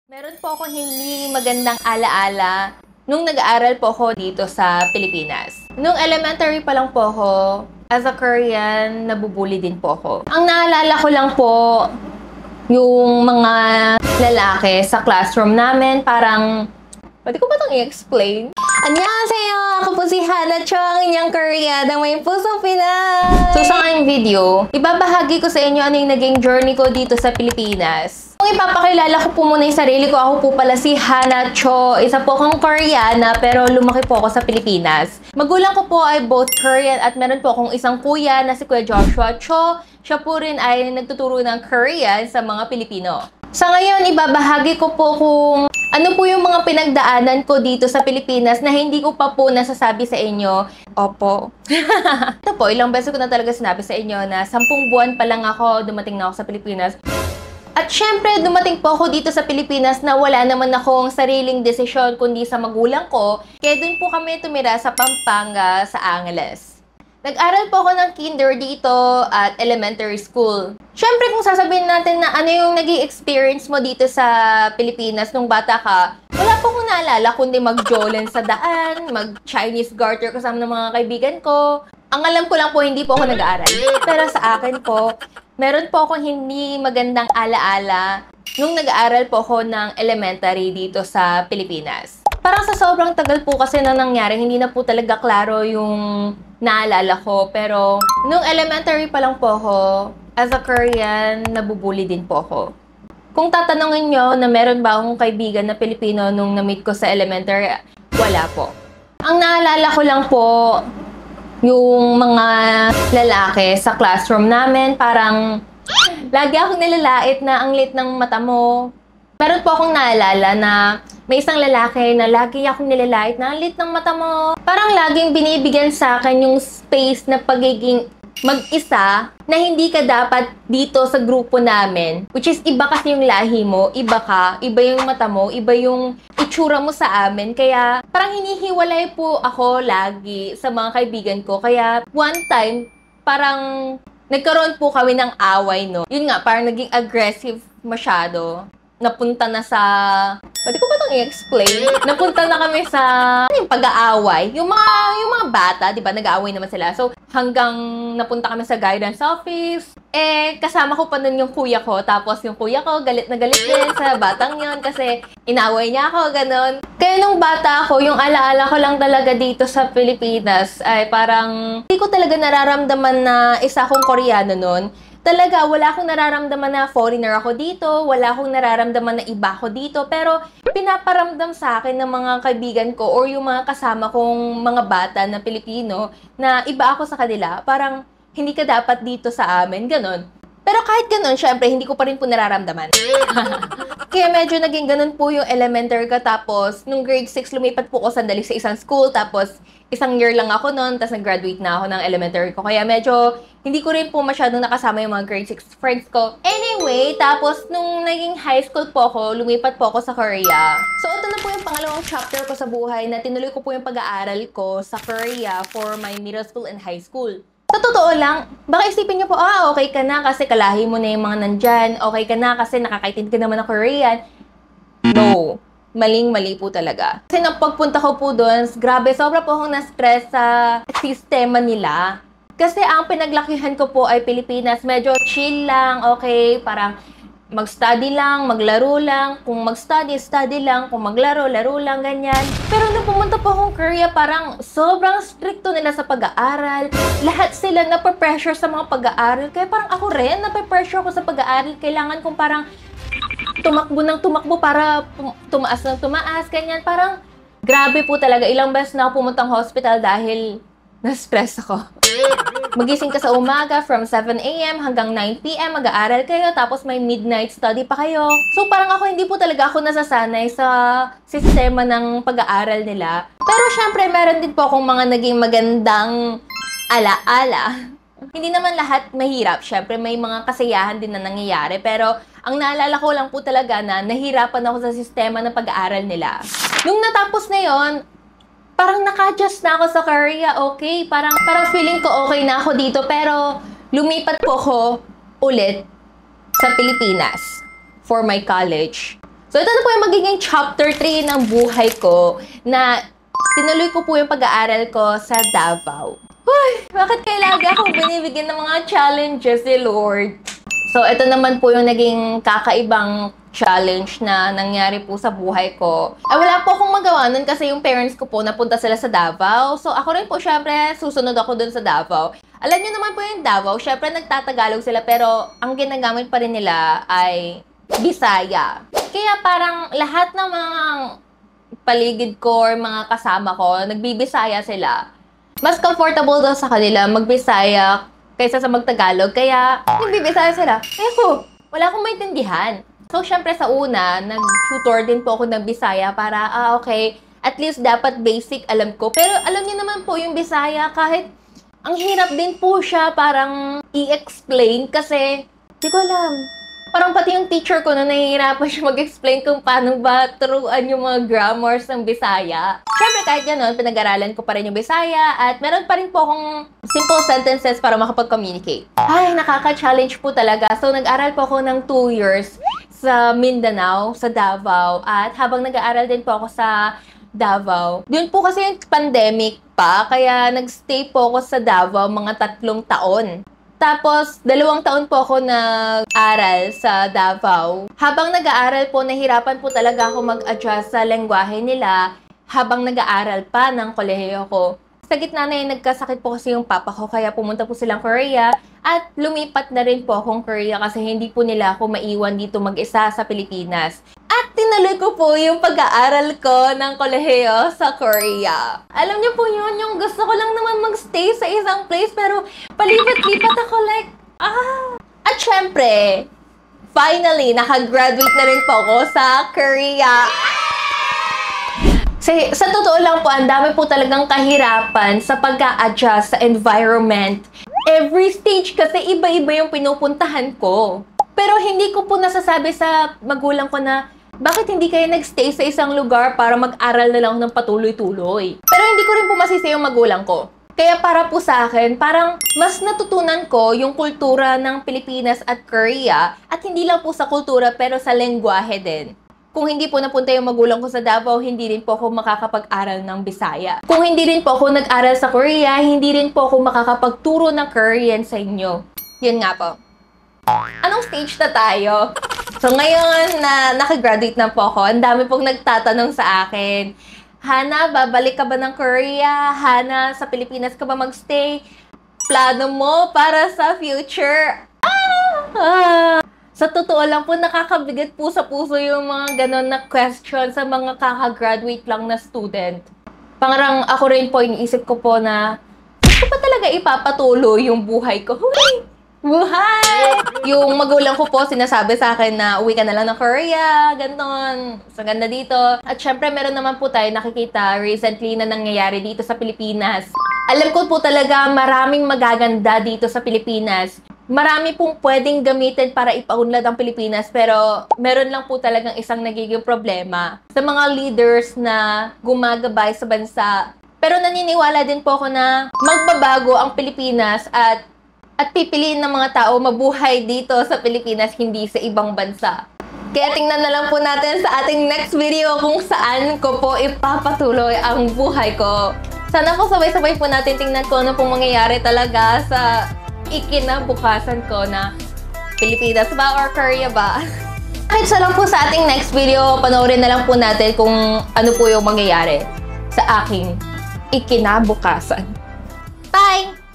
Meron po akong hindi magandang alaala nung nag-aaral po ako dito sa Pilipinas. Nung elementary pa lang po ako, as a Korean, nabubuli din po ako. Ang naalala ko lang po, yung mga lalaki sa classroom namin, parang, pwede ko ba itong i-explain? Annyeonghaseyo! Ako po si Hana Cho, ang inyong Korea ng may pusong Pinas! So sa ngayong video, ibabahagi ko sa inyo ano yung naging journey ko dito sa Pilipinas. Kung ipapakilala ko po muna yung sarili ko, ako po pala si Hana Cho. Isa po akong Koreana pero lumaki po ako sa Pilipinas. Magulang ko po ay both Korean at meron po akong isang kuya na si Kuya Joshua Cho. Siya po rin ay nagtuturo ng Korean sa mga Pilipino. Sa ngayon, ibabahagi ko po kung ano po yung mga pinagdaanan ko dito sa Pilipinas na hindi ko pa po nasasabi sa inyo. Opo. Ito po, ilang beses ko na talaga sinabi sa inyo na 10 buwan pa lang ako, dumating na ako sa Pilipinas. At syempre, dumating po ako dito sa Pilipinas na wala naman akong sariling desisyon kundi sa magulang ko. Kaya dun po kami tumira sa Pampanga, sa Angeles. Nag-aral po ako ng kinder dito at elementary school. Syempre, kung sasabihin natin na ano yung naging experience mo dito sa Pilipinas nung bata ka, wala po akong naalala kundi mag-jolen sa daan, mag-Chinese garter kasama ng mga kaibigan ko. Ang alam ko lang po, hindi po ako nag-aaral. Pero sa akin po, meron po akong hindi magandang alaala nung nag-aaral po ako ng elementary dito sa Pilipinas. Parang sa sobrang tagal po kasi na nangyari, hindi na po talaga klaro yung naalala ko. Pero nung elementary pa lang po ako, as a Korean, nabubuli din po ako. Kung tatanungin nyo na meron ba akong kaibigan na Pilipino nung na-meet ko sa elementary, wala po. Ang naalala ko lang po, yung mga lalaki sa classroom namin, parang lagi akong nilalait na ang lit ng mata mo. Meron po akong naalala na may isang lalaki na lagi akong nilalait na ang lit ng mata mo. Parang laging binibigyan sa akin yung space na pagiging mag-isa na hindi ka dapat dito sa grupo namin. Which is, iba kasi yung lahi mo, iba ka, iba yung mata mo, iba yung itsura mo sa amin. Kaya parang hinihiwalay po ako lagi sa mga kaibigan ko. Kaya one time, parang nagkaroon po kami ng away, no? Yun nga, parang naging aggressive masyado. Napunta na sa... Pwede ko ba itong i-explain? Napunta na kami sa yung pag-aaway. Yung mga bata, di ba, nag-aaway naman sila. So, hanggang napunta kami sa guidance office. Kasama ko pa nun yung kuya ko. Tapos yung kuya ko, galit na galit din sa batang yon kasi inaway niya ako, ganun. Kaya nung bata ako, yung alaala ko lang talaga dito sa Pilipinas ay parang hindi ko talaga nararamdaman na isa akong Koreano nun. Talaga, wala akong nararamdaman na foreigner ako dito, wala akong nararamdaman na iba ako dito, pero pinaparamdam sa akin ng mga kaibigan ko or yung mga kasama kong mga bata na Pilipino na iba ako sa kanila. Parang hindi ka dapat dito sa amin, ganun. Pero kahit ganun, syempre, hindi ko pa rin po nararamdaman. Kaya medyo naging ganun po yung elementary ko. Tapos, nung grade 6, lumipat po ako sandali sa isang school. Tapos, isang year lang ako noon. Tapos, nag-graduate na ako ng elementary ko. Kaya medyo, hindi ko rin po masyadong nakasama yung mga grade 6 friends ko. Anyway, tapos, nung naging high school po ako, lumipat po ako sa Korea. So, ito na po yung pangalawang chapter ko sa buhay na tinuloy ko po yung pag-aaral ko sa Korea for my middle school and high school. Sa totoo lang, baka isipin niyo po, okay ka na kasi kalahi mo na yung mga nandyan, okay ka na kasi nakakaintindi ka naman ng Korean. No, maling-mali po talaga. Kasi nang pagpunta ko po doon, grabe, sobra po akong na-stress sa sistema nila. Kasi ang pinaglakihan ko po ay Pilipinas, medyo chill lang, okay, parang mag-study lang, maglaro lang, kung mag-study, study lang, kung maglaro, laro lang, ganyan. Pero nung pumunta po akong Korea, parang sobrang stricto nila sa pag-aaral. Lahat sila nape-pressure sa mga pag-aaral. Kaya parang ako rin, nape-pressure ako sa pag-aaral. Kailangan kong parang tumakbo ng tumakbo para tumaas ng tumaas, ganyan. Parang grabe po talaga. Ilang beses na ako pumuntang hospital dahil na-stress ako. Magising ka sa umaga from 7 AM hanggang 9 PM, mag-aaral kayo, tapos may midnight study pa kayo. So parang ako, hindi po talaga ako nasasanay sa sistema ng pag-aaral nila. Pero syempre, meron din po akong mga naging magandang alaala. Hindi naman lahat mahirap. Syempre, may mga kasiyahan din na nangyayari. Pero ang naalala ko lang po talaga na nahirapan ako sa sistema ng pag-aaral nila. Nung natapos na yon, parang naka-adjust na ako sa Korea, okay? Parang feeling ko okay na ako dito, pero lumipat po ako ulit sa Pilipinas for my college. So, So, ito na po yung magiging chapter 3 ng buhay ko na tinuloy ko po yung pag-aaral ko sa Davao. Uy, bakit kailangan akong binibigyan ng mga challenges ni Lord? So, ito naman po yung naging kakaibang challenge na nangyari po sa buhay ko. Wala po akong magawa nun kasi yung parents ko po napunta sila sa Davao. So, ako rin po, syempre, susunod ako dun sa Davao. Alam nyo naman po yung Davao, syempre nagtatagalog sila pero ang ginagamit pa rin nila ay Bisaya. Kaya parang lahat ng mga paligid ko or mga kasama ko, nagbibisaya sila. Mas comfortable daw sa kanila magbisaya kaysa sa magtagalog. Kaya nagbibisaya sila. Wala akong maintindihan. So, syempre sa una, nag-tutor din po ako ng Bisaya para, okay, at least dapat basic alam ko. Pero alam niyo naman po yung Bisaya, kahit ang hirap din po siya parang i-explain kasi, di ko alam. Parang pati yung teacher ko na nahihirapan siya mag-explain kung paano ba turuan yung mga grammars ng Bisaya. Syempre kahit gano'n, pinag-aralan ko pa rin yung Bisaya at meron pa rin po akong simple sentences para makapag-communicate. Ay, nakaka-challenge po talaga. So, nag-aral po ako ng 2 years sa Mindanao, sa Davao. At habang nag-aaral din po ako sa Davao, yun po kasi yung pandemic pa, kaya nag-stay po ako sa Davao mga 3 taon. Tapos, 2 taon po ako nag-aral sa Davao. Habang nag-aaral po, nahirapan po talaga ako mag-adjust sa lengguwahe nila habang nag-aaral pa ng kolehiyo ko. Sa gitna na yun, nagkasakit po kasi yung papa ko, kaya pumunta po silang Korea at lumipat na rin po akong Korea kasi hindi po nila ako maiwan dito mag-isa sa Pilipinas. At tinuloy ko po yung pag-aaral ko ng kolehiyo sa Korea. Alam niyo po yun, yung gusto ko lang naman mag-stay sa isang place pero palipat-lipat ako like, At syempre, finally, nakagraduate na rin po ako sa Korea. Sa totoo lang po, ang dami po talagang kahirapan sa pag-a-adjust sa environment. Every stage kasi iba-iba yung pinupuntahan ko. Pero hindi ko po nasasabi sa magulang ko na bakit hindi kayo nagstay sa isang lugar para mag-aral na lang ng patuloy-tuloy. Pero hindi ko rin po masisi yung magulang ko. Kaya para po sa akin, parang mas natutunan ko yung kultura ng Pilipinas at Korea at hindi lang po sa kultura pero sa lengguwahe din. Kung hindi po napunta yung magulang ko sa Davao, hindi rin po ako makakapag-aral ng Bisaya. Kung hindi rin po ako nag-aral sa Korea, hindi rin po ako makakapagturo ng Korean sa inyo. Yun nga po. Anong stage na tayo? So ngayon na nakagraduate na po ako, ang dami pong nagtatanong sa akin, Hana, babalik ka ba ng Korea? Hana, sa Pilipinas ka ba magstay? Plano mo para sa future? Sa totoo lang po, nakakabigat po sa puso yung mga ganon na question sa mga kakagraduate lang na student. Parang ako rin po, iniisip ko po na gusto pa talaga ipapatuloy yung buhay ko. Huy! Buhay! Yung magulang ko po sinasabi sa akin na uwi ka na lang ng Korea, ganon. Sa ganda dito. At syempre, meron naman po tayo nakikita recently na nangyayari dito sa Pilipinas. Alam ko po talaga maraming magaganda dito sa Pilipinas. Marami pong pwedeng gamitin para ipaunlad ang Pilipinas pero meron lang po talagang isang nagiging problema sa mga leaders na gumagabay sa bansa. Pero naniniwala din po ako na magbabago ang Pilipinas at pipiliin ng mga tao mabuhay dito sa Pilipinas, hindi sa ibang bansa. Kaya tingnan na lang po natin sa ating next video kung saan ko po ipapatuloy ang buhay ko. Sana po sabay-sabay po natin tingnan kung ano pong mangyayari talaga sa ikinabukasan ko na Pilipinas ba or Korea ba? Kahit sa lang po sa ating next video, panoorin na lang po natin kung ano po yung mangyayari sa aking ikinabukasan. Bye!